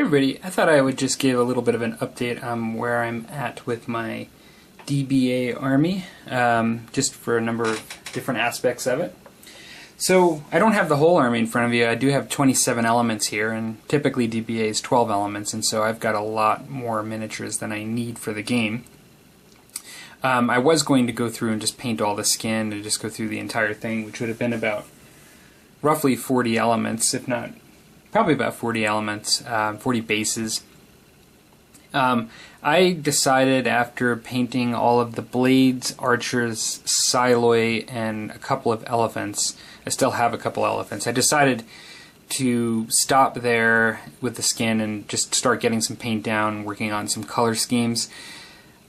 Hey everybody, I thought I would just give a little bit of an update on where I'm at with my DBA army, just for a number of different aspects of it. So I don't have the whole army in front of you. I do have 27 elements here, and typically DBA is 12 elements, and so I've got a lot more miniatures than I need for the game. I was going to go through and just paint all the skin and just go through the entire thing, which would have been about roughly 40 elements, if not probably about 40 elements, 40 bases. I decided after painting all of the blades, archers, Siloi, and a couple of elephants, I still have a couple elephants, I decided to stop there with the skin and just start getting some paint down, working on some color schemes.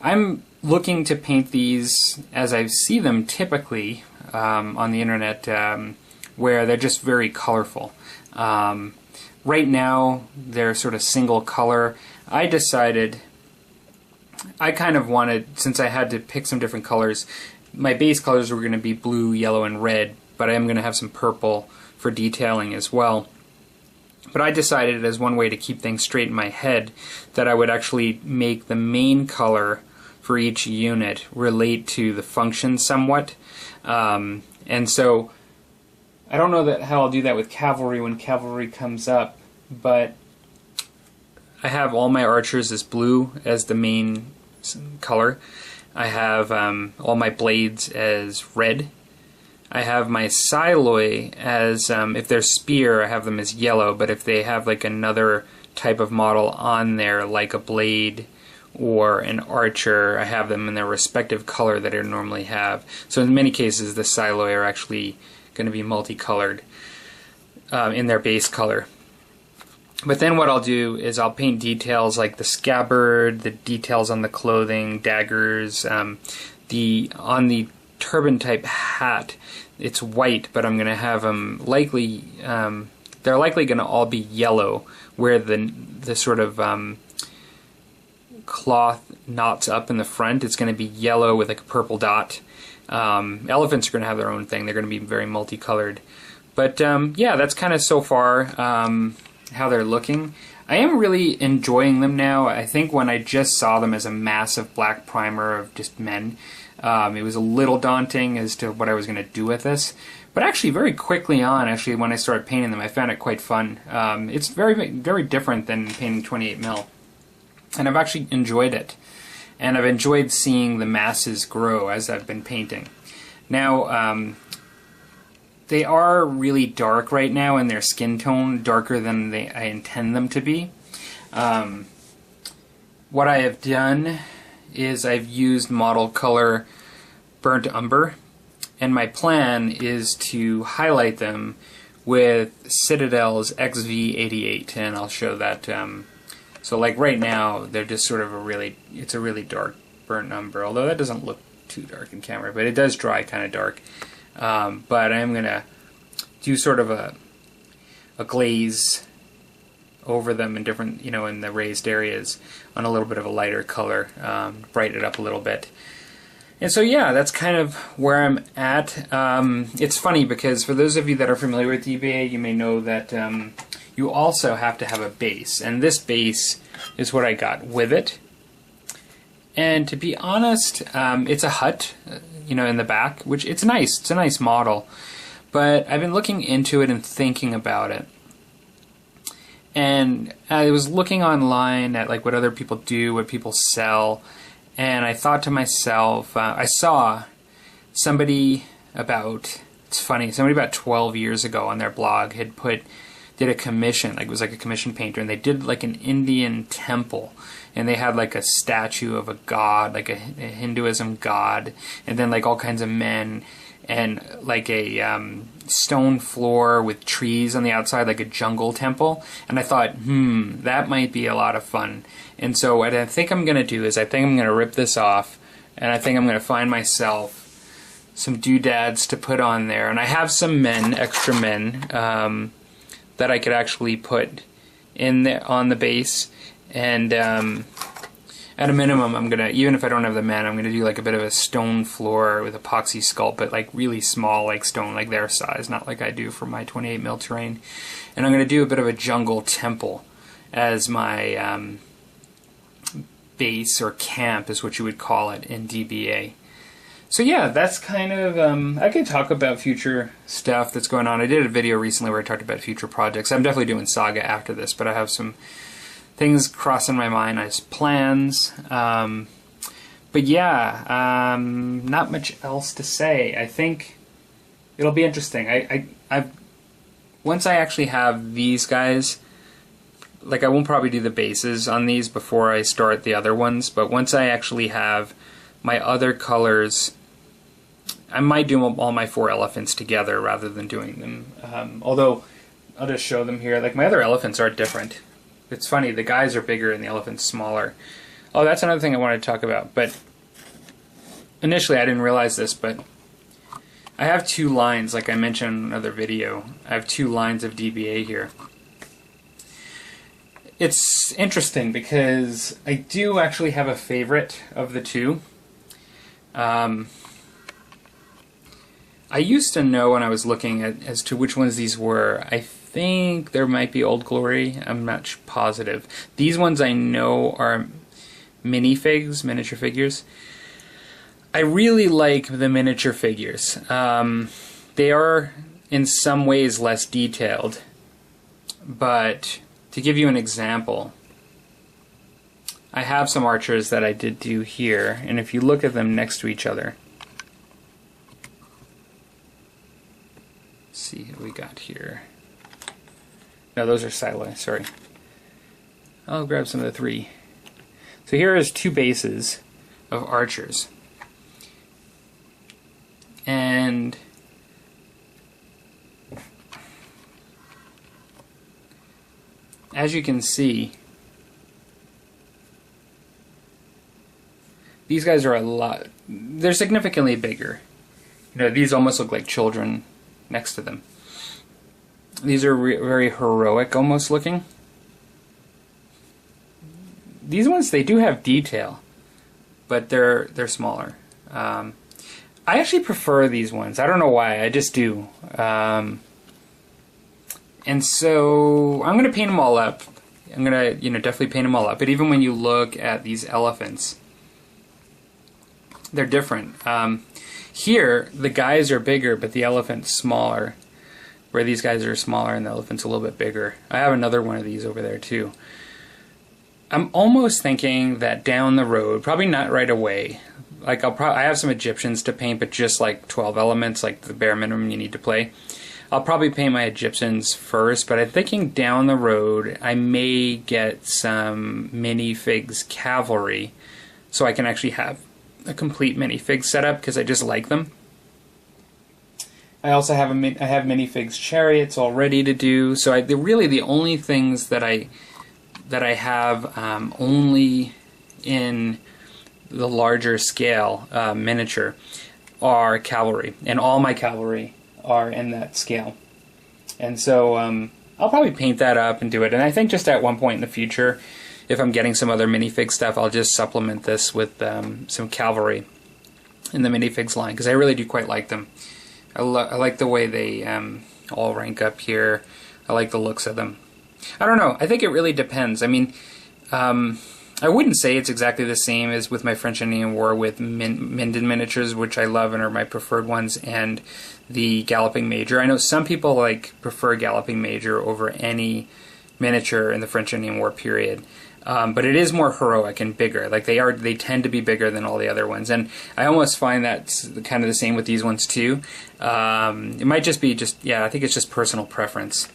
I'm looking to paint these as I see them typically on the internet, where they're just very colorful. Right now, they're sort of single color. I decided, I kind of wanted, since I had to pick some different colors, my base colors were going to be blue, yellow, and red, but I am going to have some purple for detailing as well. But I decided as one way to keep things straight in my head that I would actually make the main color for each unit relate to the function somewhat. And so I don't know how I'll do that with cavalry when cavalry comes up, but I have all my archers as blue as the main color. I have all my blades as red. I have my Siloi as, if they're spear, I have them as yellow, but if they have like another type of model on there, like a blade or an archer, I have them in their respective color that I normally have. So in many cases, the Siloi are actually going to be multicolored in their base color. But then what I'll do is I'll paint details like the scabbard, the details on the clothing, daggers, on the turban type hat. It's white, but I'm going to have them likely, they're likely going to all be yellow, where the sort of cloth knots up in the front. It's going to be yellow with like a purple dot. Elephants are going to have their own thing. They're going to be very multicolored. But yeah, that's kind of so far how they're looking. I am really enjoying them now. I think when I just saw them as a massive black primer of just men, it was a little daunting as to what I was going to do with this. But actually very quickly on, when I started painting them, I found it quite fun. It's very, very different than painting 28mm. And I've actually enjoyed it. And I've enjoyed seeing the masses grow as I've been painting. Now, they are really dark right now in their skin tone, darker than I intend them to be. What I have done is I've used model color Burnt Umber, and my plan is to highlight them with Citadel's XV88, and I'll show that. So like right now, they're just sort of it's a really dark burnt umber, although that doesn't look too dark in camera, but it does dry kind of dark. But I'm going to do sort of a glaze over them in different, in the raised areas on a little bit of a lighter color, brighten it up a little bit. And so yeah, that's kind of where I'm at. It's funny because for those of you that are familiar with DBA, you may know that you also have to have a base, and this base is what I got with it. And to be honest, it's a hut, in the back, which it's nice. It's a nice model, but I've been looking into it and thinking about it. And I was looking online at like what other people do, what people sell, and I thought to myself, I saw somebody about 12 years ago on their blog did a commission, like it was like a commission painter, and they did like an Indian temple, and they had like a statue of a god, like a Hinduism god, and then like all kinds of men, and like a stone floor with trees on the outside, like a jungle temple. And I thought, that might be a lot of fun. And so what I think I'm going to do is I think I'm going to rip this off, and I think I'm going to find myself some doodads to put on there. And I have some extra men, that I could actually put in there on the base, and at a minimum I'm gonna, even if I don't have the men, I'm gonna do like a bit of a stone floor with epoxy sculpt, but like really small, like stone, like their size, not like I do for my 28mm terrain. And I'm gonna do a bit of a jungle temple, as my base, or camp is what you would call it in DBA. So yeah, that's kind of, I can talk about future stuff that's going on. I did a video recently where I talked about future projects. I'm definitely doing Saga after this, but I have some things crossing my mind as plans. But yeah, not much else to say. I think it'll be interesting. Once I actually have these guys, like I won't probably do the bases on these before I start the other ones, but once I actually have my other colors, I might do all my 4 elephants together rather than doing them. Although, I'll just show them here. Like, my other elephants are different. It's funny, the guys are bigger and the elephants smaller. Oh, that's another thing I wanted to talk about. But initially I didn't realize this, but I have 2 lines, like I mentioned in another video. I have 2 lines of DBA here. It's interesting because I do actually have a favorite of the 2. I used to know when I was looking at as to which ones these were. I think there might be Old Glory. I'm not positive. These ones I know are minifigs, miniature figures. I really like the miniature figures. They are in some ways less detailed, but to give you an example, I have some archers that I did do here, and if you look at them next to each other, let's see what we got here. No, those are Siloi, sorry. I'll grab some of the 3. So here is 2 bases of archers. And as you can see, these guys are they're significantly bigger. You know, these almost look like children next to them. These are very heroic almost looking. These ones, they do have detail, but they're smaller. I actually prefer these ones. I don't know why, I just do. And so I'm going to paint them all up. I'm going to, definitely paint them all up. But even when you look at these elephants, they're different. Here, the guys are bigger, but the elephant's smaller. Where these guys are smaller and the elephant's a little bit bigger. I have another one of these over there too. I'm almost thinking that down the road, probably not right away, like I have some Egyptians to paint, but just like 12 elements, like the bare minimum you need to play. I'll probably paint my Egyptians first, but I'm thinking down the road I may get some minifigs cavalry so I can actually have a complete minifig setup because I just like them. I also have minifigs chariots all ready to do. So really the only things that I have only in the larger scale miniature are cavalry, and all my cavalry are in that scale. And so I'll probably paint that up and do it. And I think just at one point in the future, if I'm getting some other minifig stuff, I'll just supplement this with some cavalry in the minifigs line because I really do quite like them. I like the way they all rank up here. I like the looks of them. I don't know. I think it really depends. I mean, I wouldn't say it's exactly the same as with my French Indian War with Minden miniatures, which I love and are my preferred ones, and the Galloping Major. I know some people prefer Galloping Major over any miniature in the French Indian War period. But it is more heroic and bigger. Like they tend to be bigger than all the other ones, and I almost find that's kind of the same with these ones too. It might just be I think it's just personal preference.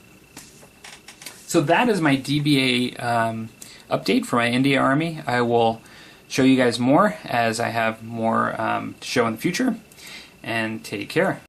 So that is my DBA update for my India Army. I will show you guys more as I have more to show in the future, and take care.